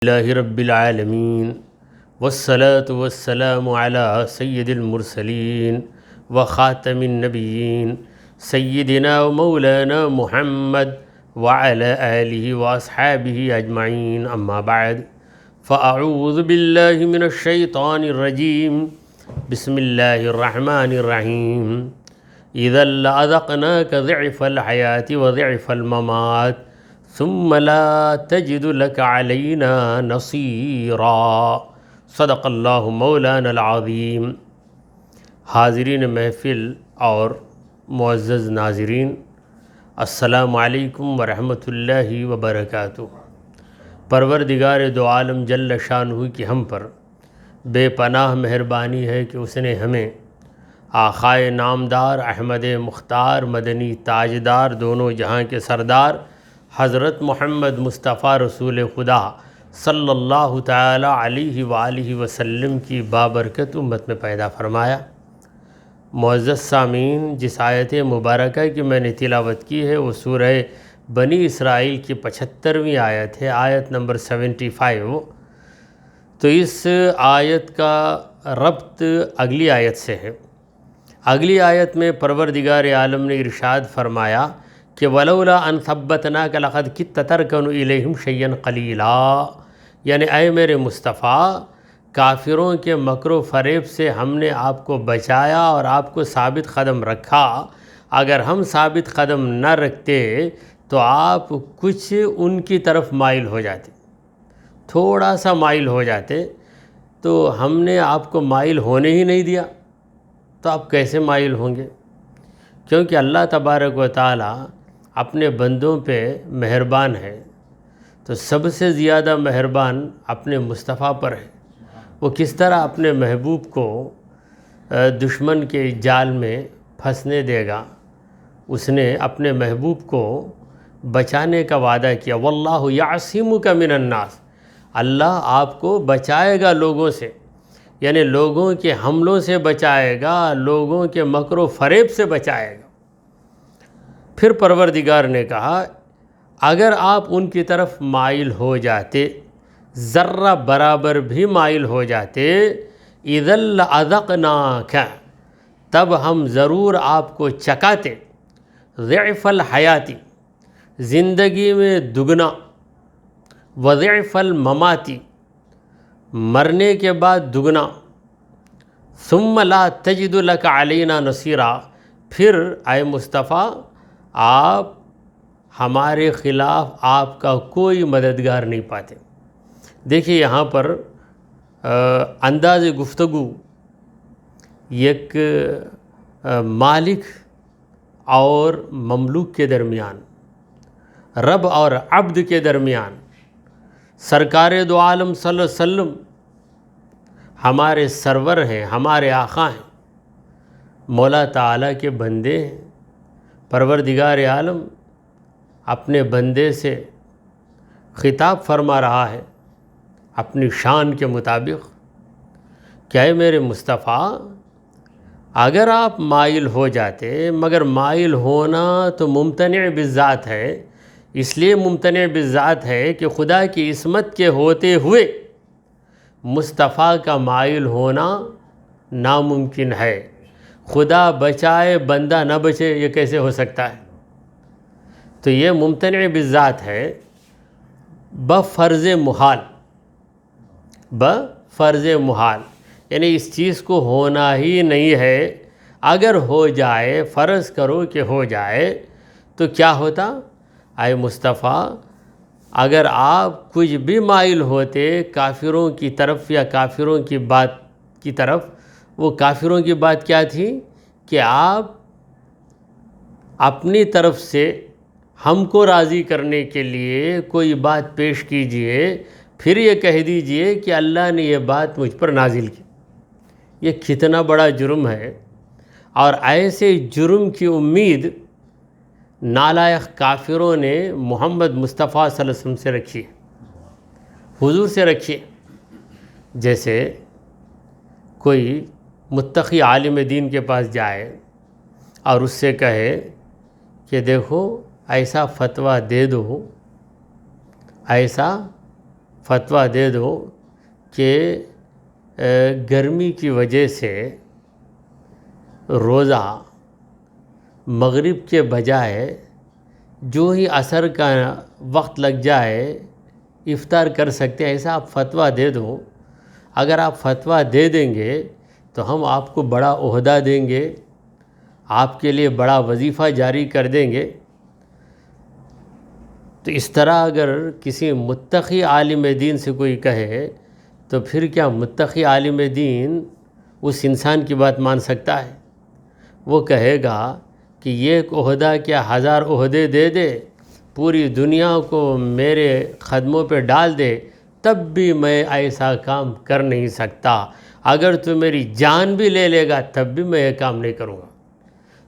اللہ رب العالمین والصلاة والسلام علی سید المرسلین وخاتم النبیین سیدنا و مولانا محمد وعلى آلہ واصحابہ اجمعین اما بعد فاعوذ باللہ من الشیطان الرجیم بسم اللہ الرحمن الرحیم اذا لأذقناک ضعف الحیاة وضعف الممات ثم لا تجد لك علینا نصیرا صدق اللہ مولانا العظیم۔ حاضرین محفل اور معزز ناظرین، السلام علیکم ورحمۃ اللہ وبرکاتہ۔ پروردگار دو عالم جل شانہ کی ہم پر بے پناہ مہربانی ہے کہ اس نے ہمیں آقائے نامدار احمد مختار مدنی تاجدار دونوں جہاں کے سردار حضرت محمد مصطفیٰ رسول خدا صلی اللہ تعالی علیہ وآلہ وسلم کی بابرکت امت میں پیدا فرمایا۔ معزز سامعین، جس آیت مبارکہ کی میں نے تلاوت کی ہے وہ سورہ بنی اسرائیل کی 75ویں آیت ہے، آیت نمبر 75۔ تو اس آیت کا ربط اگلی آیت سے ہے۔ اگلی آیت میں پروردگار عالم نے ارشاد فرمایا کہ وَلَوْلَا أَن ثَبَّتْنَاكَ لَقَدْ كِدتَّ تَرْكَنُ إِلَيْهِمْ شَيْئًا قَلِيلًا، یعنی اے میرے مصطفیٰ، کافروں کے مکر و فریب سے ہم نے آپ کو بچایا اور آپ کو ثابت قدم رکھا۔ اگر ہم ثابت قدم نہ رکھتے تو آپ کچھ ان کی طرف مائل ہو جاتے، تھوڑا سا مائل ہو جاتے، تو ہم نے آپ کو مائل ہونے ہی نہیں دیا، تو آپ کیسے مائل ہوں گے؟ کیونکہ اللہ تبارک و تعالی اپنے بندوں پہ مہربان ہے، تو سب سے زیادہ مہربان اپنے مصطفیٰ پر ہے۔ وہ کس طرح اپنے محبوب کو دشمن کے جال میں پھنسنے دے گا؟ اس نے اپنے محبوب کو بچانے کا وعدہ کیا، واللہ یعصمک من الناس، اللہ آپ کو بچائے گا لوگوں سے، یعنی لوگوں کے حملوں سے بچائے گا، لوگوں کے مکر و فریب سے بچائے گا۔ پھر پروردگار نے کہا اگر آپ ان کی طرف مائل ہو جاتے، ذرہ برابر بھی مائل ہو جاتے، اِذًا لَأَذَقْنَاكَ، تب ہم ضرور آپ کو چکاتے، ضعف الحیاتی، زندگی میں دگنا، وضعف المماتی، مرنے کے بعد دگنا، ثم لا تجد لك علینا نصیرا، پھر اے مصطفیٰ آپ ہمارے خلاف آپ کا کوئی مددگار نہیں پاتے۔ دیکھیے یہاں پر انداز گفتگو ایک مالک اور مملوک کے درمیان، رب اور عبد کے درمیان، سرکار دو عالم صلی اللہ علیہ وسلم ہمارے سرور ہیں، ہمارے آقا ہیں، مولا تعالیٰ کے بندے ہیں۔ پروردگار عالم اپنے بندے سے خطاب فرما رہا ہے اپنی شان کے مطابق کہ اے میرے مصطفیٰ، اگر آپ مائل ہو جاتے، مگر مائل ہونا تو ممتنع بالذات ہے، اس لیے ممتنع بالذات ہے کہ خدا کی عصمت کے ہوتے ہوئے مصطفیٰ کا مائل ہونا ناممکن ہے۔ خدا بچائے بندہ نہ بچے، یہ کیسے ہو سکتا ہے؟ تو یہ ممتنع بالذات ہے، بفرض محال، بفرض محال، یعنی اس چیز کو ہونا ہی نہیں ہے۔ اگر ہو جائے، فرض کرو کہ ہو جائے تو کیا ہوتا؟ اے مصطفیٰ، اگر آپ کچھ بھی مائل ہوتے کافروں کی طرف یا کافروں کی بات کی طرف، وہ کافروں کی بات کیا تھی کہ آپ اپنی طرف سے ہم کو راضی کرنے کے لیے کوئی بات پیش کیجئے، پھر یہ کہہ دیجئے کہ اللہ نے یہ بات مجھ پر نازل کی۔ یہ کتنا بڑا جرم ہے، اور ایسے جرم کی امید نالائق کافروں نے محمد مصطفیٰ صلی اللہ علیہ وسلم سے رکھی، حضور سے رکھی۔ جیسے کوئی متقی عالم دین کے پاس جائے اور اس سے کہے کہ دیکھو ایسا فتویٰ دے دو، ایسا فتویٰ دے دو کہ گرمی کی وجہ سے روزہ مغرب کے بجائے جو ہی عصر کا وقت لگ جائے افطار کر سکتے ہیں، ایسا آپ فتویٰ دے دو۔ اگر آپ فتویٰ دے دیں گے تو ہم آپ کو بڑا عہدہ دیں گے، آپ کے لیے بڑا وظیفہ جاری کر دیں گے۔ تو اس طرح اگر کسی متقی عالم دین سے کوئی کہے تو پھر کیا متقی عالم دین اس انسان کی بات مان سکتا ہے؟ وہ کہے گا کہ یہ ایک عہدہ کیا 1000 عہدے دے دے، پوری دنیا کو میرے قدموں پہ ڈال دے، تب بھی میں ایسا کام کر نہیں سکتا، اگر تو میری جان بھی لے لے گا تب بھی میں یہ کام نہیں کروں گا۔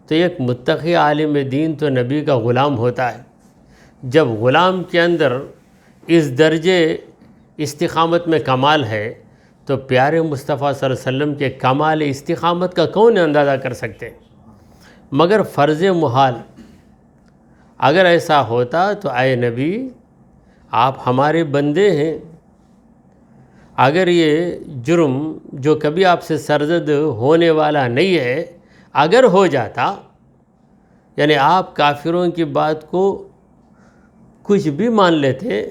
تو ایک متقی عالم دین تو نبی کا غلام ہوتا ہے۔ جب غلام کے اندر اس درجے استقامت میں کمال ہے تو پیارے مصطفیٰ صلی اللہ علیہ وسلم کے کمال استقامت کا کون اندازہ کر سکتے ہیں؟ مگر فرض محال اگر ایسا ہوتا تو اے نبی آپ ہمارے بندے ہیں، اگر یہ جرم جو کبھی آپ سے سرزد ہونے والا نہیں ہے اگر ہو جاتا، یعنی آپ کافروں کی بات کو کچھ بھی مان لیتے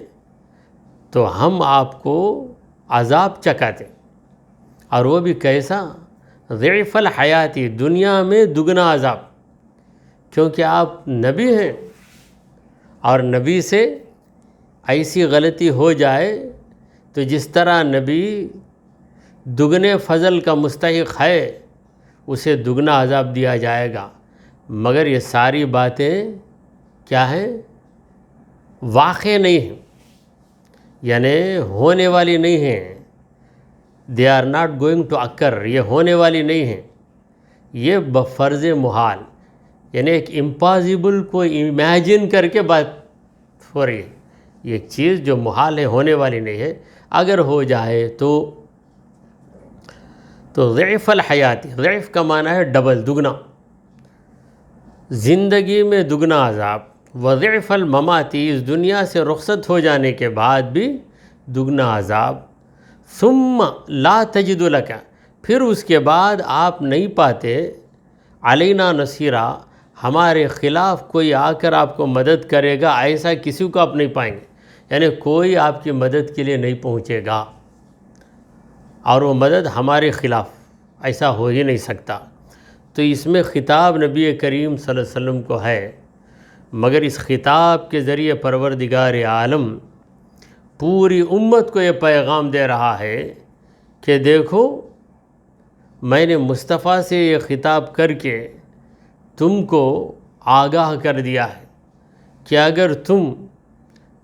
تو ہم آپ کو عذاب چکاتے، اور وہ بھی کیسا؟ ضعف الحیاتی، دنیا میں دگنا عذاب، کیونکہ آپ نبی ہیں اور نبی سے ایسی غلطی ہو جائے تو جس طرح نبی دگنے فضل کا مستحق ہے اسے دگنا عذاب دیا جائے گا۔ مگر یہ ساری باتیں کیا ہیں؟ واقع نہیں ہیں، یعنی ہونے والی نہیں ہیں۔ They are not going to occur, یہ ہونے والی نہیں ہیں، یہ بفرض محال، یعنی ایک امپاسبل کو امیجن کر کے بات ہو رہی ہے۔ یہ چیز جو محال ہے، ہونے والی نہیں ہے، اگر ہو جائے تو ضعف الحیاتی، ضعف کا معنی ہے ڈبل، دگنا، زندگی میں دگنا عذاب، وضعف المماتی، اس دنیا سے رخصت ہو جانے کے بعد بھی دگنا عذاب، ثم لا تجد لک، پھر اس کے بعد آپ نہیں پاتے علینا نصیرا، ہمارے خلاف کوئی آ کر آپ کو مدد کرے گا، ایسا کسی کو آپ نہیں پائیں گے، یعنی کوئی آپ کی مدد کے لیے نہیں پہنچے گا، اور وہ مدد ہمارے خلاف، ایسا ہو ہی نہیں سکتا۔ تو اس میں خطاب نبی کریم صلی اللہ علیہ وسلم کو ہے، مگر اس خطاب کے ذریعے پروردگار عالم پوری امت کو یہ پیغام دے رہا ہے کہ دیکھو میں نے مصطفیٰ سے یہ خطاب کر کے تم کو آگاہ کر دیا ہے کہ اگر تم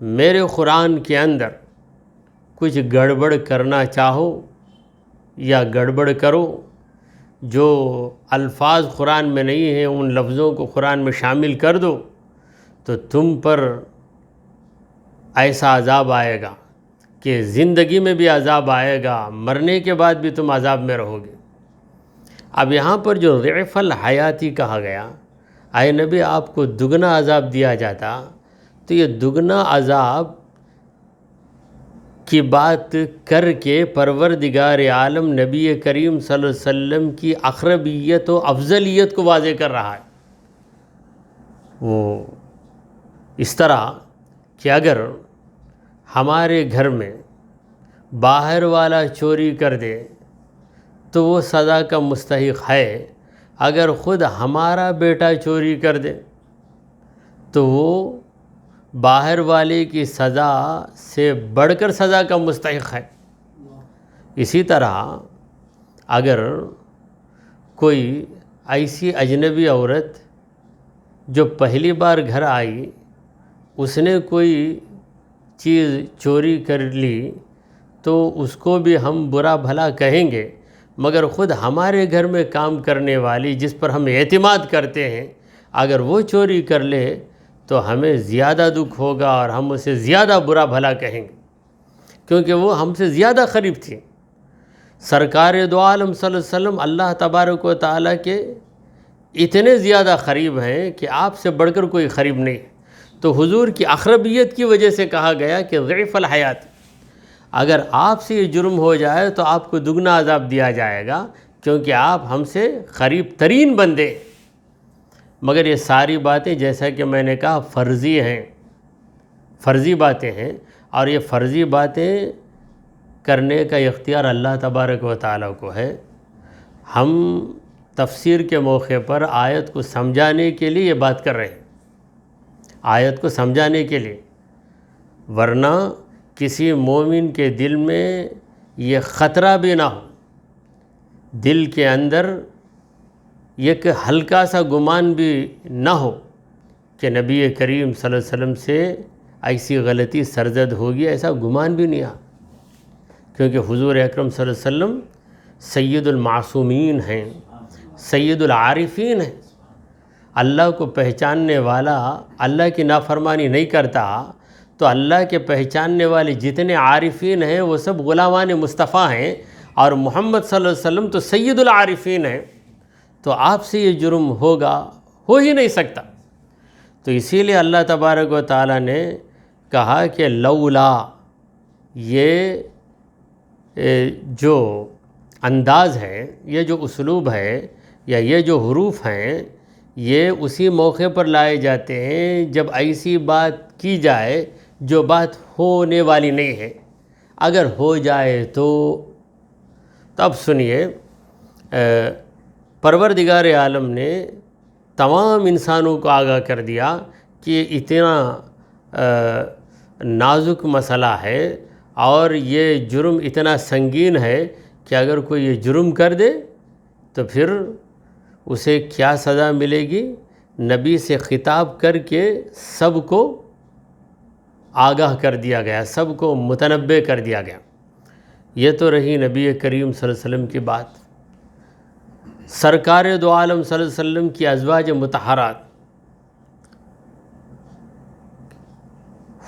میرے قرآن کے اندر کچھ گڑبڑ کرنا چاہو یا گڑبڑ کرو، جو الفاظ قرآن میں نہیں ہیں ان لفظوں کو قرآن میں شامل کر دو تو تم پر ایسا عذاب آئے گا کہ زندگی میں بھی عذاب آئے گا، مرنے کے بعد بھی تم عذاب میں رہو گے۔ اب یہاں پر جو ضعف الحیاتی کہا گیا، اے نبی آپ کو دگنا عذاب دیا جاتا، تو یہ دگنا عذاب کی بات کر کے پروردگار عالم نبی کریم صلی اللہ علیہ وسلم کی اقربیت و افضلیت کو واضح کر رہا ہے۔ وہ اس طرح کہ اگر ہمارے گھر میں باہر والا چوری کر دے تو وہ سزا کا مستحق ہے، اگر خود ہمارا بیٹا چوری کر دے تو وہ باہر والے کی سزا سے بڑھ کر سزا کا مستحق ہے۔ اسی طرح اگر کوئی ایسی اجنبی عورت جو پہلی بار گھر آئی، اس نے کوئی چیز چوری کر لی تو اس کو بھی ہم برا بھلا کہیں گے، مگر خود ہمارے گھر میں کام کرنے والی جس پر ہم اعتماد کرتے ہیں اگر وہ چوری کر لے تو ہمیں زیادہ دکھ ہوگا اور ہم اسے زیادہ برا بھلا کہیں گے، کیونکہ وہ ہم سے زیادہ قریب تھی۔ سرکار دو عالم صلی اللہ علیہ وسلم اللہ تبارک و تعالیٰ کے اتنے زیادہ قریب ہیں کہ آپ سے بڑھ کر کوئی قریب نہیں، تو حضور کی اقربیت کی وجہ سے کہا گیا کہ ضعف الحیات، اگر آپ سے یہ جرم ہو جائے تو آپ کو دگنا عذاب دیا جائے گا، کیونکہ آپ ہم سے قریب ترین بندے۔ مگر یہ ساری باتیں جیسا کہ میں نے کہا فرضی ہیں، فرضی باتیں ہیں، اور یہ فرضی باتیں کرنے کا اختیار اللہ تبارک و تعالیٰ کو ہے۔ ہم تفسیر کے موقع پر آیت کو سمجھانے کے لیے یہ بات کر رہے ہیں، آیت کو سمجھانے کے لیے، ورنہ کسی مومن کے دل میں یہ خطرہ بھی نہ ہو، دل کے اندر ایک ہلکا سا گمان بھی نہ ہو کہ نبی کریم صلی اللہ علیہ وسلم سے ایسی غلطی سرزد ہوگی، ایسا گمان بھی نہیں آ، کیونکہ حضور اکرم صلی اللہ علیہ وسلم سید المعصومین ہیں، سید العارفین ہیں۔ اللہ کو پہچاننے والا اللہ کی نافرمانی نہیں کرتا، تو اللہ کے پہچاننے والے جتنے عارفین ہیں وہ سب غلامان مصطفیٰ ہیں، اور محمد صلی اللہ علیہ وسلم تو سید العارفین ہیں، تو آپ سے یہ جرم ہوگا، ہو ہی نہیں سکتا۔ تو اسی لیے اللہ تبارک و تعالیٰ نے کہا کہ لولا، یہ جو انداز ہے، یہ جو اسلوب ہے، یا یہ جو حروف ہیں، یہ اسی موقع پر لائے جاتے ہیں جب ایسی بات کی جائے جو بات ہونے والی نہیں ہے۔ اگر ہو جائے تو اب سنیے، پروردگار عالم نے تمام انسانوں کو آگاہ کر دیا کہ یہ اتنا نازک مسئلہ ہے اور یہ جرم اتنا سنگین ہے کہ اگر کوئی یہ جرم کر دے تو پھر اسے کیا سزا ملے گی۔ نبی سے خطاب کر کے سب کو آگاہ کر دیا گیا، سب کو متنبع کر دیا گیا۔ یہ تو رہی نبی کریم صلی اللہ علیہ وسلم کی بات۔ سرکار دو عالم صلی اللہ علیہ وسلم کی ازواج مطہرات،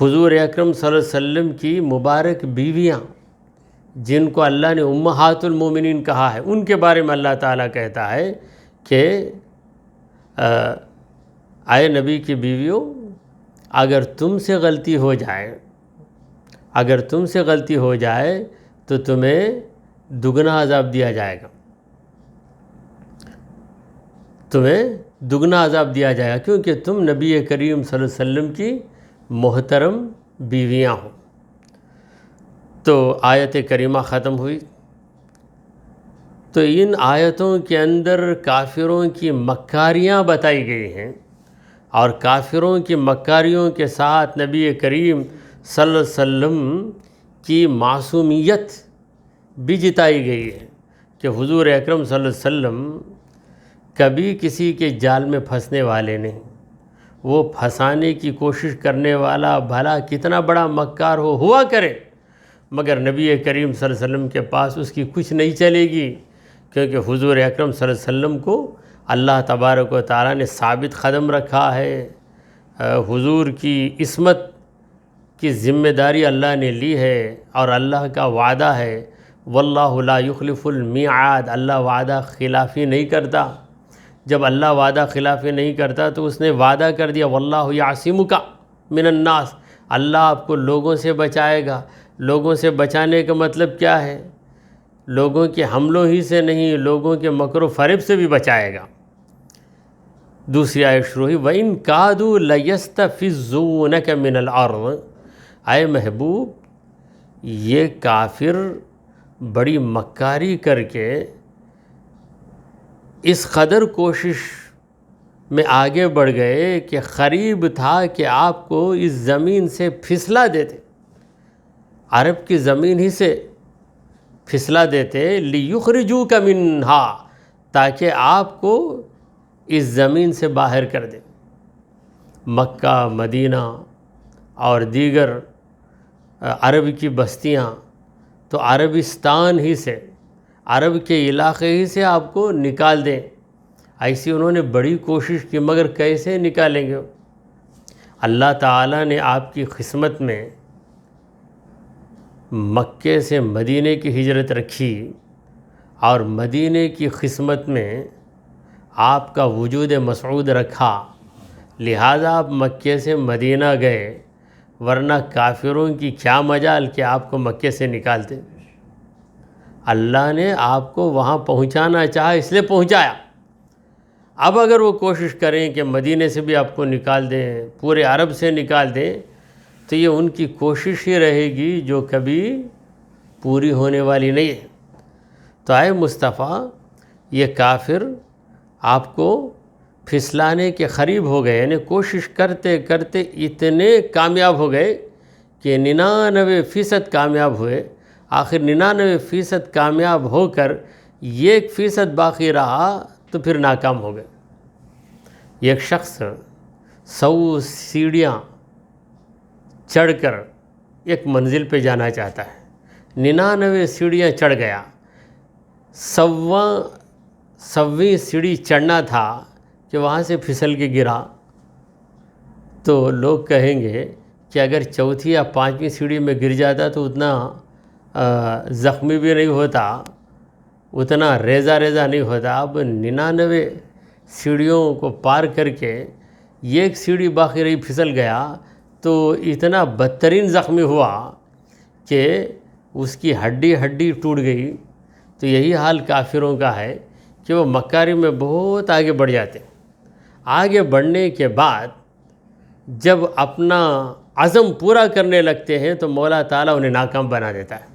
حضور اکرم صلی اللہ علیہ وسلم کی مبارک بیویاں جن کو اللہ نے امہات المومنین کہا ہے، ان کے بارے میں اللہ تعالیٰ کہتا ہے کہ اے نبی کی بیویوں، اگر تم سے غلطی ہو جائے، اگر تم سے غلطی ہو جائے تو تمہیں دگنا عذاب دیا جائے گا، تمہیں دگنا عذاب دیا جائے گا، کیونکہ تم نبی کریم صلی اللہ علیہ وسلم کی محترم بیویاں ہو۔ تو آیت کریمہ ختم ہوئی۔ تو ان آیتوں کے اندر کافروں کی مکاریاں بتائی گئی ہیں، اور کافروں کی مکاریوں کے ساتھ نبی کریم صلی اللہ علیہ وسلم کی معصومیت بھی جتائی گئی ہے کہ حضور اکرم صلی اللہ علیہ وسلم کبھی کسی کے جال میں پھنسنے والے نہیں۔ وہ پھنسانے کی کوشش کرنے والا بھلا کتنا بڑا مکار ہوا کرے، مگر نبی کریم صلی اللہ علیہ وسلم کے پاس اس کی کچھ نہیں چلے گی، کیونکہ حضور اکرم صلی اللہ علیہ وسلم کو اللہ تبارک و تعالیٰ نے ثابت قدم رکھا ہے۔ حضور کی عصمت کی ذمہ داری اللہ نے لی ہے، اور اللہ کا وعدہ ہے واللہ لا یخلف المیعاد، اللہ وعدہ خلافی نہیں کرتا۔ جب اللہ وعدہ خلافی نہیں کرتا تو اس نے وعدہ کر دیا واللہ یعصمک من الناس، اللہ آپ کو لوگوں سے بچائے گا۔ لوگوں سے بچانے کا مطلب کیا ہے؟ لوگوں کے حملوں ہی سے نہیں، لوگوں کے مکر و فریب سے بھی بچائے گا۔ دوسری آیت شروع ہوئی وَإِن كَادُوا لَيَسْتَفِزُّونَكَ مِنَ الْأَرْضِ، اے محبوب یہ کافر بڑی مکاری کر کے اس قدر کوشش میں آگے بڑھ گئے کہ قریب تھا کہ آپ کو اس زمین سے پھسلا دیتے، عرب کی زمین ہی سے پھسلا دیتے، لِيُخْرِجُوكَ مِنْهَا، تاکہ آپ کو اس زمین سے باہر کر دیں۔ مکہ، مدینہ اور دیگر عرب کی بستیاں تو عربستان ہی سے، عرب کے علاقے ہی سے آپ کو نکال دیں، ایسی انہوں نے بڑی کوشش کی، مگر کیسے نکالیں گے؟ اللہ تعالیٰ نے آپ کی قسمت میں مکے سے مدینے کی ہجرت رکھی، اور مدینے کی قسمت میں آپ کا وجود مسعود رکھا، لہٰذا آپ مکے سے مدینہ گئے۔ ورنہ کافروں کی کیا مجال کہ آپ کو مکے سے نکالتے. اللہ نے آپ کو وہاں پہنچانا چاہا اس لیے پہنچایا. اب اگر وہ کوشش کریں کہ مدینے سے بھی آپ کو نکال دیں, پورے عرب سے نکال دیں, تو یہ ان کی کوشش ہی رہے گی جو کبھی پوری ہونے والی نہیں ہے. تو اے مصطفیٰ, یہ کافر آپ کو پھسلانے کے قریب ہو گئے, یعنی کوشش کرتے کرتے اتنے کامیاب ہو گئے کہ 99% کامیاب ہوئے. آخر 99% کامیاب ہو کر 1% باقی رہا تو پھر ناکام ہو گئے. ایک شخص 100 سیڑھیاں چڑھ کر ایک منزل پہ جانا چاہتا ہے, 99 سیڑھیاں چڑھ گیا, 100ویں سیڑھی چڑھنا تھا کہ وہاں سے پھسل کے گرا. تو لوگ کہیں گے کہ اگر چوتھی یا 5ویں سیڑھی میں گر جاتا تو اتنا زخمی بھی نہیں ہوتا, اتنا ریزہ نہیں ہوتا. اب 99 سیڑھیوں کو پار کر کے ایک سیڑھی باقی رہی, پھسل گیا تو اتنا بدترین زخمی ہوا کہ اس کی ہڈی ٹوٹ گئی. تو یہی حال کافروں کا ہے کہ وہ مکاری میں بہت آگے بڑھ جاتے ہیں. آگے بڑھنے کے بعد جب اپنا عزم پورا کرنے لگتے ہیں تو مولا تعالیٰ انہیں ناکام بنا دیتا ہے.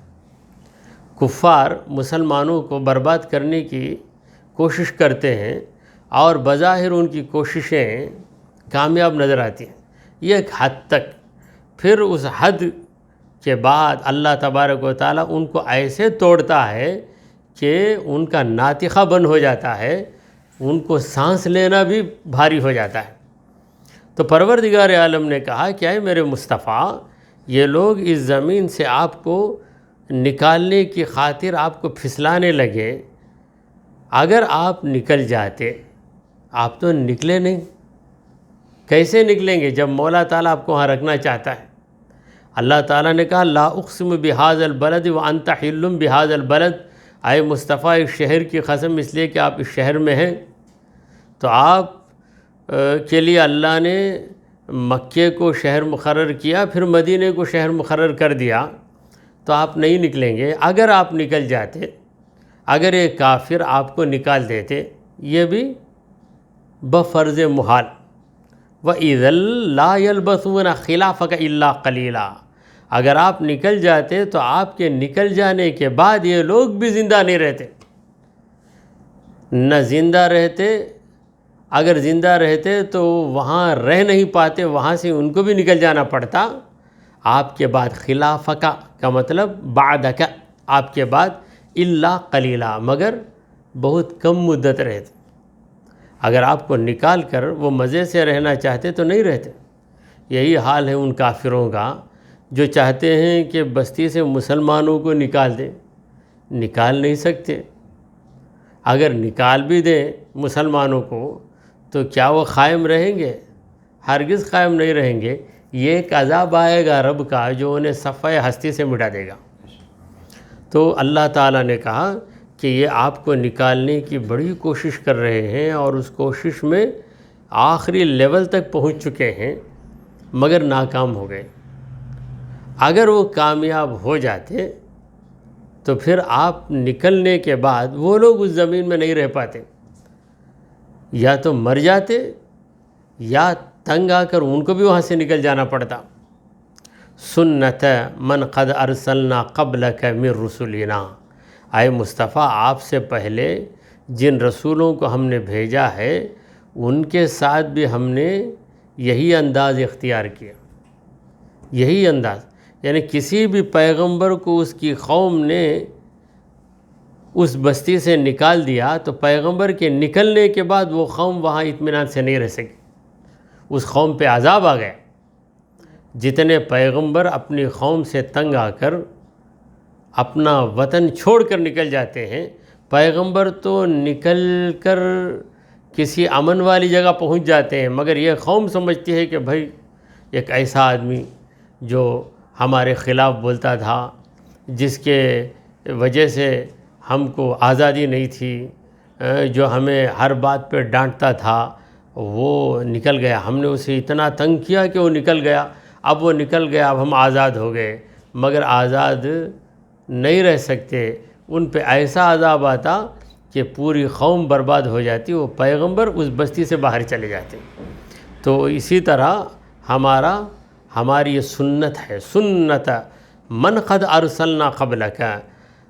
کفار مسلمانوں کو برباد کرنے کی کوشش کرتے ہیں اور بظاہر ان کی کوششیں کامیاب نظر آتی ہیں ایک حد تک. پھر اس حد کے بعد اللہ تبارک و تعالیٰ ان کو ایسے توڑتا ہے کہ ان کا ناطقہ بند ہو جاتا ہے, ان کو سانس لینا بھی بھاری ہو جاتا ہے. تو پروردگار عالم نے کہا کہ اے میرے مصطفیٰ, یہ لوگ اس زمین سے آپ کو نکالنے کی خاطر آپ کو پھسلانے لگے. اگر آپ نکل جاتے, آپ تو نکلے نہیں, کیسے نکلیں گے جب مولا تعالیٰ آپ کو وہاں رکھنا چاہتا ہے. اللہ تعالیٰ نے کہا لا اقسم بہذا البلد وانت حل بہذا البلد, اے مصطفیٰ اس شہر کی قسم اس لیے کہ آپ اس شہر میں ہیں. تو آپ کے لیے اللہ نے مکے کو شہر مقرر کیا, پھر مدینے کو شہر مقرر کر دیا, تو آپ نہیں نکلیں گے. اگر آپ نکل جاتے, اگر ایک کافر آپ کو نکال دیتے, یہ بھی بفرض محال. وَإِذًا لَا يَلْبَثُونَ خِلَافَكَ إِلَّا قَلِيلًا, اگر آپ نکل جاتے تو آپ کے نکل جانے کے بعد یہ لوگ بھی زندہ نہیں رہتے. نہ زندہ رہتے, اگر زندہ رہتے تو وہاں رہ نہیں پاتے, وہاں سے ان کو بھی نکل جانا پڑتا. آپ کے بعد خلافک کا مطلب بعدک, آپ کے بعد الا قلیلا, مگر بہت کم مدت رہتے. اگر آپ کو نکال کر وہ مزے سے رہنا چاہتے تو نہیں رہتے. یہی حال ہے ان کافروں کا جو چاہتے ہیں کہ بستی سے مسلمانوں کو نکال دیں, نکال نہیں سکتے. اگر نکال بھی دیں مسلمانوں کو تو کیا وہ قائم رہیں گے؟ ہرگز قائم نہیں رہیں گے. یہ ایک عذاب آئے گا رب کا جو انہیں صفحہ ہستی سے مٹا دے گا. تو اللہ تعالیٰ نے کہا کہ یہ آپ کو نکالنے کی بڑی کوشش کر رہے ہیں اور اس کوشش میں آخری لیول تک پہنچ چکے ہیں, مگر ناکام ہو گئے. اگر وہ کامیاب ہو جاتے تو پھر آپ نکلنے کے بعد وہ لوگ اس زمین میں نہیں رہ پاتے, یا تو مر جاتے یا تنگ آ کر ان کو بھی وہاں سے نکل جانا پڑتا. سنت من قد ارسلنا قبلک من رسلنا, اے مصطفیٰ آپ سے پہلے جن رسولوں کو ہم نے بھیجا ہے ان کے ساتھ بھی ہم نے یہی انداز اختیار کیا. یہی انداز, یعنی کسی بھی پیغمبر کو اس کی قوم نے اس بستی سے نکال دیا تو پیغمبر کے نکلنے کے بعد وہ قوم وہاں اطمینان سے نہیں رہ سکی, اس قوم پہ عذاب آ گیا. جتنے پیغمبر اپنی قوم سے تنگ آ کر اپنا وطن چھوڑ کر نکل جاتے ہیں, پیغمبر تو نکل کر کسی امن والی جگہ پہنچ جاتے ہیں, مگر یہ قوم سمجھتی ہے کہ بھائی ایک ایسا آدمی جو ہمارے خلاف بولتا تھا, جس کے وجہ سے ہم کو آزادی نہیں تھی, جو ہمیں ہر بات پہ ڈانٹتا تھا, وہ نکل گیا. ہم نے اسے اتنا تنگ کیا کہ وہ نکل گیا. اب وہ نکل گیا، اب ہم آزاد ہو گئے، مگر آزاد نہیں رہ سکتے، ان پہ ایسا عذاب آتا کہ پوری قوم برباد ہو جاتی، وہ پیغمبر اس بستی سے باہر چلے جاتے۔ تو اسی طرح ہماری یہ سنت ہے، سنت من قد ارسلنا قبلک،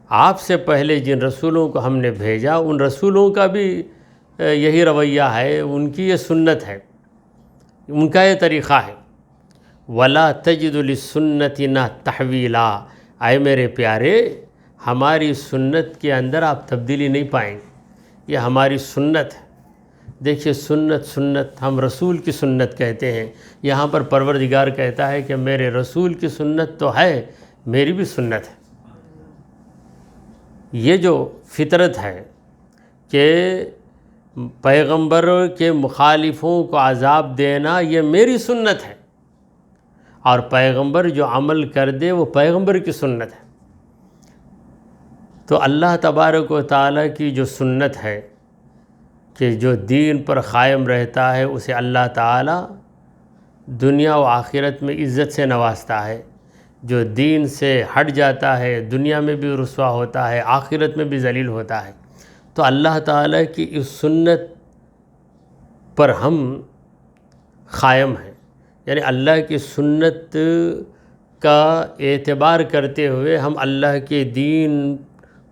آپ سے پہلے جن رسولوں کو ہم نے بھیجا ان رسولوں کا بھی یہی رویہ ہے، ان کی یہ سنت ہے، ان کا یہ طریقہ ہے۔ وَلَا تَجِدُ لِلسُّنَّتِنَا تَحْوِيلًا، اے میرے پیارے، ہماری سنت کے اندر آپ تبدیلی نہیں پائیں گے، یہ ہماری سنت ہے۔ دیکھیے سنت ہم رسول کی سنت کہتے ہیں، یہاں پر پروردگار کہتا ہے کہ میرے رسول کی سنت تو ہے، میری بھی سنت ہے۔ یہ جو فطرت ہے کہ پیغمبر کے مخالفوں کو عذاب دینا، یہ میری سنت ہے، اور پیغمبر جو عمل کر دے وہ پیغمبر کی سنت ہے۔ تو اللہ تبارک و تعالیٰ کی جو سنت ہے کہ جو دین پر قائم رہتا ہے اسے اللہ تعالیٰ دنیا و آخرت میں عزت سے نوازتا ہے، جو دین سے ہٹ جاتا ہے دنیا میں بھی رسوا ہوتا ہے، آخرت میں بھی ذلیل ہوتا ہے۔ تو اللہ تعالیٰ کی اس سنت پر ہم قائم ہیں، یعنی اللہ کی سنت کا اعتبار کرتے ہوئے ہم اللہ کے دین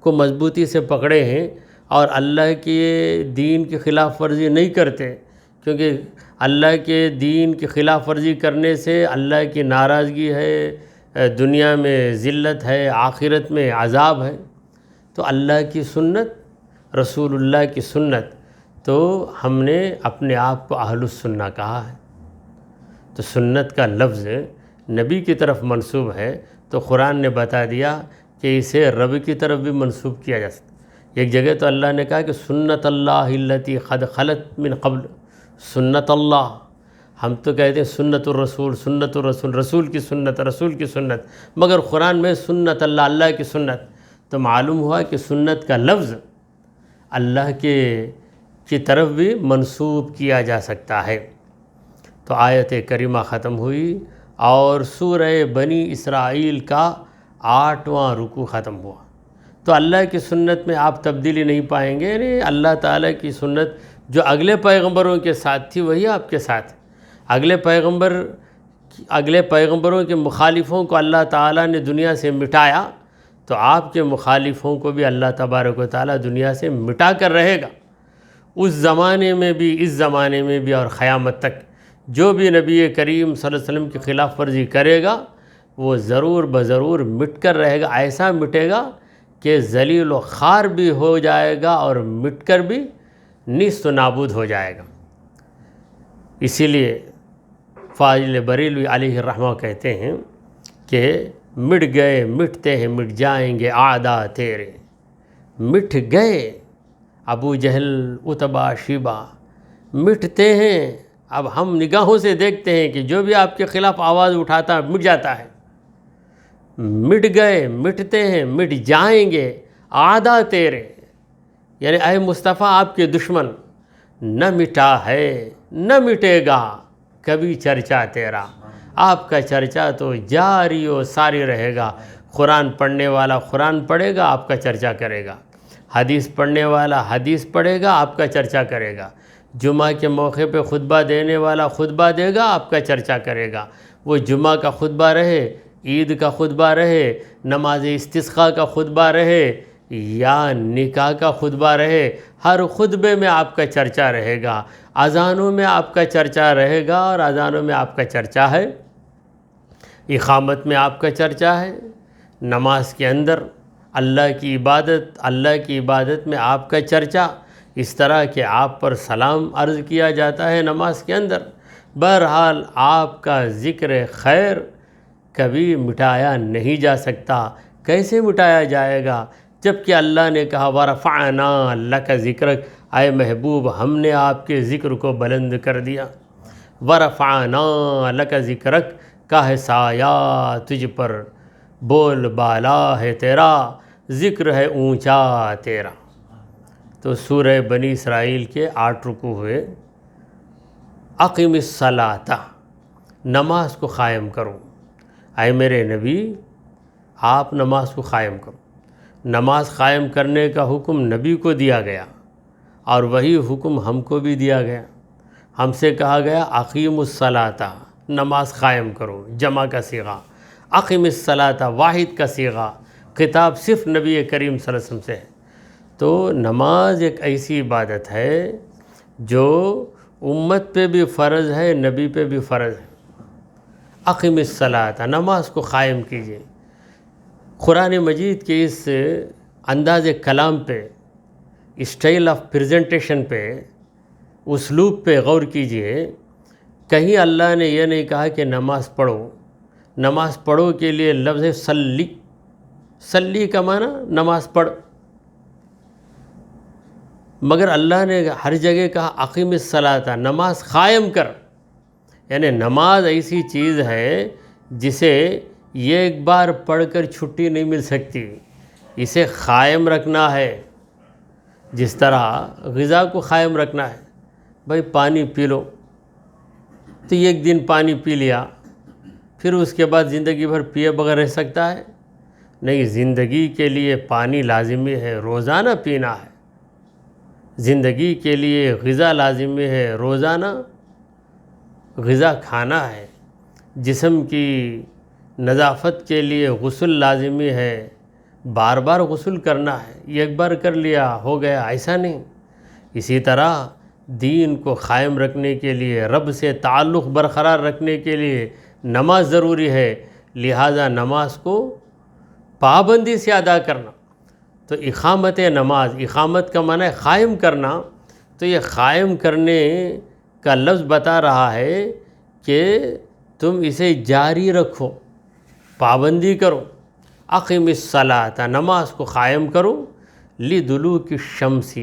کو مضبوطی سے پکڑے ہیں، اور اللہ کے دین کی خلاف ورزی نہیں کرتے، کیونکہ اللہ کے دین کی خلاف ورزی کرنے سے اللہ کی ناراضگی ہے، دنیا میں ذلت ہے، آخرت میں عذاب ہے۔ تو اللہ کی سنت، رسول اللہ کی سنت، تو ہم نے اپنے آپ کو اہل السنہ کہا ہے۔ تو سنت کا لفظ نبی کی طرف منسوب ہے، تو قرآن نے بتا دیا کہ اسے رب کی طرف بھی منسوب کیا جا سکتا۔ ایک جگہ تو اللہ نے کہا کہ سنت اللہ التی قد خلت من قبل، سنت اللہ، ہم تو کہتے ہیں سنت الرسول، سنت الرسول، رسول کی سنت، رسول کی سنت، مگر قرآن میں سنت اللہ، اللہ کی سنت، تو معلوم ہوا کہ سنت کا لفظ اللہ کی طرف بھی منسوب کیا جا سکتا ہے۔ تو آیت کریمہ ختم ہوئی اور سورہ بنی اسرائیل کا 8واں رکوع ختم ہوا۔ تو اللہ کی سنت میں آپ تبدیلی نہیں پائیں گے، یعنی اللہ تعالیٰ کی سنت جو اگلے پیغمبروں کے ساتھ تھی وہی آپ کے ساتھ ہے۔ اگلے پیغمبروں کے مخالفوں کو اللہ تعالیٰ نے دنیا سے مٹایا، تو آپ کے مخالفوں کو بھی اللہ تبارک و تعالیٰ دنیا سے مٹا کر رہے گا، اس زمانے میں بھی، اس زمانے میں بھی، اور قیامت تک۔ جو بھی نبی کریم صلی اللہ علیہ وسلم کی خلاف ورزی کرے گا وہ ضرور بضرور مٹ کر رہے گا، ایسا مٹے گا کہ ذلیل و خوار بھی ہو جائے گا اور مٹ کر بھی نیست و نابود ہو جائے گا۔ اسی لیے فاضل بریلوی علیہ الرحمہ کہتے ہیں کہ مٹ گئے مٹتے ہیں مٹ جائیں گے اعداء تیرے، مٹ گئے ابو جہل اتبا شیبہ، مٹتے ہیں۔ اب ہم نگاہوں سے دیکھتے ہیں کہ جو بھی آپ کے خلاف آواز اٹھاتا ہے مٹ جاتا ہے۔ مٹ گئے مٹتے ہیں مٹ جائیں گے اعداء تیرے، یعنی اے مصطفیٰ آپ کے دشمن، نہ مٹا ہے نہ مٹے گا کبھی چرچا تیرا، آپ کا چرچا تو جاری و ساری رہے گا۔ قرآن پڑھنے والا قرآن پڑھے گا، آپ کا چرچا کرے گا، حدیث پڑھنے والا حدیث پڑھے گا، آپ کا چرچا کرے گا، جمعہ کے موقع پہ خطبہ دینے والا خطبہ دے گا، آپ کا چرچا کرے گا، وہ جمعہ کا خطبہ رہے، عید کا خطبہ رہے، نماز استسقاء کا خطبہ رہے، یا نکاح کا خطبہ رہے، ہر خطبے میں آپ کا چرچا رہے گا، اذانوں میں آپ کا چرچا رہے گا، اور اذانوں میں آپ کا چرچا ہے، اقامت میں آپ کا چرچا ہے، نماز کے اندر اللہ کی عبادت میں آپ کا چرچا، اس طرح کہ آپ پر سلام عرض کیا جاتا ہے نماز کے اندر۔ بہرحال آپ کا ذکر خیر کبھی مٹایا نہیں جا سکتا۔ کیسے مٹایا جائے گا؟ جبکہ اللہ نے کہا وَرَفَعْنَا لَكَ ذِكْرَكَ، اے محبوب ہم نے آپ کے ذکر کو بلند کر دیا۔ وَرَفَعْنَا لَكَ ذِكْرَكَ کا ہے سایہ تجھ پر، بول بالا ہے تیرا، ذکر ہے اونچا تیرا۔ تو سورہ بنی اسرائیل کے 8 رکوع ہوئے۔ اقم الصلاۃ، نماز کو قائم کرو، اے میرے نبی آپ نماز کو قائم کرو۔ نماز قائم کرنے کا حکم نبی کو دیا گیا اور وہی حکم ہم کو بھی دیا گیا۔ ہم سے کہا گیا اقیم الصلاۃ، نماز قائم کرو، جمع کا صیغہ، اقیم الصلاۃ واحد کا صیغہ، خطاب صرف نبی کریم صلی اللہ علیہ وسلم سے ہے۔ تو نماز ایک ایسی عبادت ہے جو امت پہ بھی فرض ہے، نبی پہ بھی فرض ہے۔ اقیم الصلاۃ، نماز کو قائم کیجیے۔ قرآن مجید کے اس انداز کلام پہ، اسٹائل آف پریزنٹیشن پہ، اسلوب پہ غور کیجیے۔ کہیں اللہ نے یہ نہیں کہا کہ نماز پڑھو۔ نماز پڑھو کے لیے لفظ ہے صلی، صلی کا معنی نماز پڑھ، مگر اللہ نے ہر جگہ کہا اقیم الصلاۃ، نماز قائم کر۔ یعنی نماز ایسی چیز ہے جسے یہ ایک بار پڑھ کر چھٹی نہیں مل سکتی، اسے قائم رکھنا ہے۔ جس طرح غذا کو قائم رکھنا ہے، بھائی پانی پی لو، تو ایک دن پانی پی لیا، پھر اس کے بعد زندگی بھر پیے بغیر رہ سکتا ہے؟ نہیں، زندگی کے لیے پانی لازمی ہے، روزانہ پینا ہے۔ زندگی کے لیے غذا لازمی ہے، روزانہ غذا کھانا ہے۔ جسم کی نظافت کے لیے غسل لازمی ہے، بار بار غسل کرنا ہے۔ ایک بار کر لیا ہو گیا، ایسا نہیں۔ اسی طرح دین کو قائم رکھنے کے لیے، رب سے تعلق برقرار رکھنے کے لیے نماز ضروری ہے، لہذا نماز کو پابندی سے ادا کرنا۔ تو اقامت نماز، اقامت کا معنی ہے قائم کرنا، تو یہ قائم کرنے کا لفظ بتا رہا ہے کہ تم اسے جاری رکھو، پابندی کرو۔ اقیم الصلاۃ، نماز کو قائم کرو، لدلوک الشمس،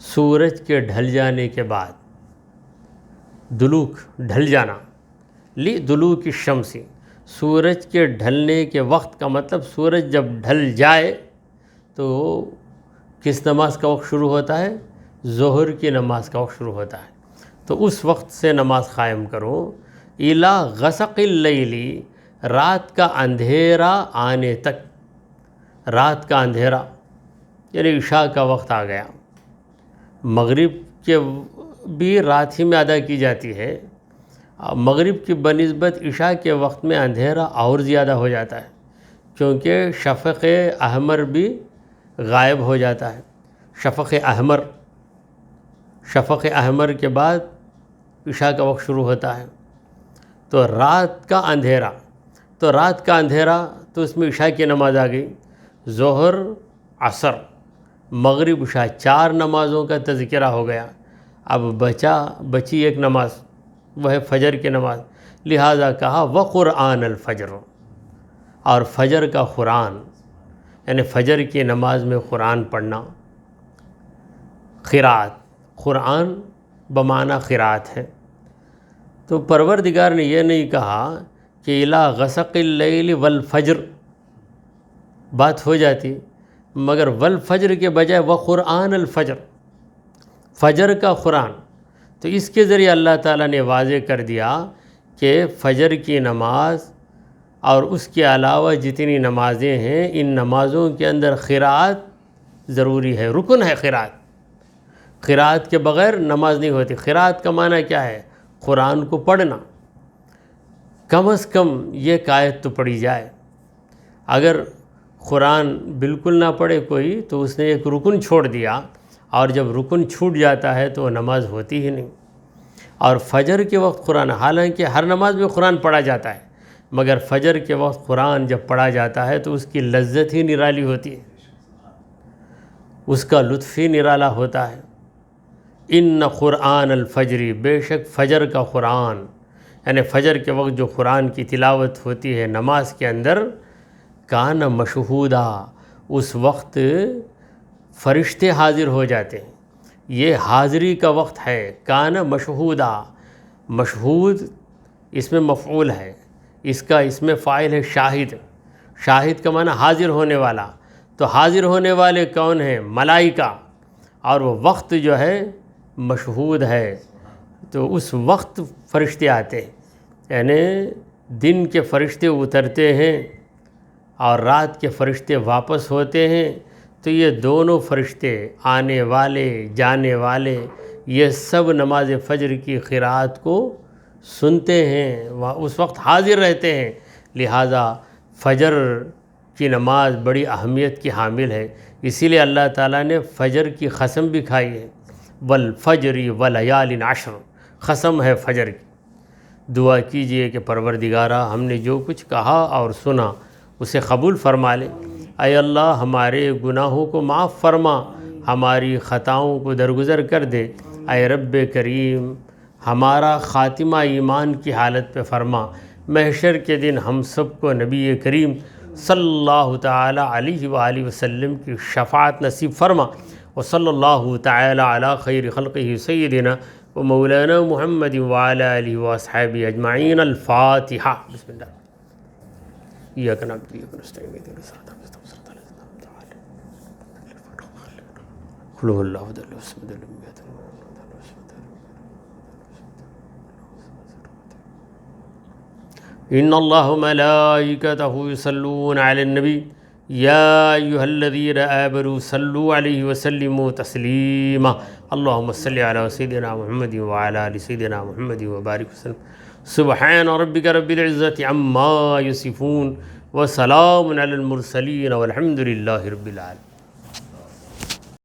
سورج کے ڈھل جانے کے بعد، دلوک ڈھل جانا، لدلوک الشمس، سورج کے ڈھلنے کے وقت کا مطلب سورج جب ڈھل جائے تو کس نماز کا وقت شروع ہوتا ہے؟ ظہر کی نماز کا وقت شروع ہوتا ہے۔ تو اس وقت سے نماز قائم کرو۔ الی غسق اللیل، رات کا اندھیرا آنے تک، رات کا اندھیرا یعنی عشاء کا وقت آ گیا۔ مغرب کے بھی رات ہی میں ادا کی جاتی ہے، مغرب کی بنسبت عشاء کے وقت میں اندھیرا اور زیادہ ہو جاتا ہے، کیونکہ شفق احمر بھی غائب ہو جاتا ہے۔ شفق احمر، شفق احمر کے بعد عشاء کا وقت شروع ہوتا ہے۔ تو رات کا اندھیرا، تو رات کا اندھیرا تو اس میں عشاء کی نماز آ گئی، ظہر، عصر، مغرب، عشاء، 4 نمازوں کا تذکرہ ہو گیا۔ اب بچی ایک نماز، وہ ہے فجر کی نماز، لہٰذا کہا وقرآن الفجر، اور فجر کا قرآن، یعنی فجر کی نماز میں قرآن پڑھنا۔ قرات، قرآن بمعنی قرات ہے۔ تو پروردگار نے یہ نہیں کہا کہ الی غسق اللیل والفجر، بات ہو جاتی، مگر والفجر کے بجائے وقرآن الفجر، فجر کا قرآن۔ تو اس کے ذریعے اللہ تعالیٰ نے واضح کر دیا کہ فجر کی نماز اور اس کے علاوہ جتنی نمازیں ہیں، ان نمازوں کے اندر قرات ضروری ہے، رکن ہے قرات۔ قرات کے بغیر نماز نہیں ہوتی۔ قرات کا معنی کیا ہے؟ قرآن کو پڑھنا، کم از کم یہ آیت تو پڑھی جائے۔ اگر قرآن بالکل نہ پڑھے کوئی تو اس نے ایک رکن چھوڑ دیا، اور جب رکن چھوٹ جاتا ہے تو نماز ہوتی ہی نہیں۔ اور فجر کے وقت قرآن، حالانکہ ہر نماز میں قرآن پڑھا جاتا ہے، مگر فجر کے وقت قرآن جب پڑھا جاتا ہے تو اس کی لذت ہی نرالی ہوتی ہے، اس کا لطف ہی نرالا ہوتا ہے۔ ان قرآن الفجر، بے شک فجر کا قرآن، یعنی فجر کے وقت جو قرآن کی تلاوت ہوتی ہے نماز کے اندر، کان مشہودا، اس وقت فرشتے حاضر ہو جاتے ہیں۔ یہ حاضری کا وقت ہے، کان مشہودا، مشہود اس میں مفعول ہے، اس کا اس میں فاعل ہے شاہد۔ شاہد کا معنی حاضر ہونے والا۔ تو حاضر ہونے والے کون ہیں؟ ملائکہ، اور وہ وقت جو ہے مشہود ہے، تو اس وقت فرشتے آتے ہیں۔ یعنی دن کے فرشتے اترتے ہیں اور رات کے فرشتے واپس ہوتے ہیں، تو یہ دونوں فرشتے آنے والے جانے والے یہ سب نماز فجر کی قرات کو سنتے ہیں، اس وقت حاضر رہتے ہیں۔ لہٰذا فجر کی نماز بڑی اہمیت کی حامل ہے، اسی لیے اللہ تعالیٰ نے فجر کی قسم بھی کھائی ہے، والفجر ولیال عشر، قسم ہے فجر کی۔ دعا کیجئے کہ پروردگارہ ہم نے جو کچھ کہا اور سنا اسے قبول فرما لے۔ اے اللہ ہمارے گناہوں کو معاف فرما، ہماری خطاؤں کو درگزر کر دے۔ اے رب کریم ہمارا خاتمہ ایمان کی حالت پہ فرما، محشر کے دن ہم سب کو نبی کریم صلی اللہ تعالی علیہ وآلہ وسلم کی شفاعت نصیب فرما۔ وصلی اللہ تعالی علی خیر خلقہ سیدنا و مولانا محمد وعلی آلہ واصحابہ اجمعین۔ الفاتحہ۔ بسم اللہ۔ ایاک نعبد و ایاک نستعین اہدنا الصراط المستقیم صراط الذین انعمت علیہم قل هو اللہ احد اللہ الصمد لم یلد ولم یولد ان اللہ وملائکتہ یصلون علی النبی یا ایھا الذین آمنوا صلوا علیہ وسلموا تسلیما اللہم صل علی سیدنا محمد وعلی آل سیدنا محمد وبارک وسلم۔ سبحان ربک رب العزۃ عما یصفون وسلام علی المرسلین والحمد للہ رب العالمین۔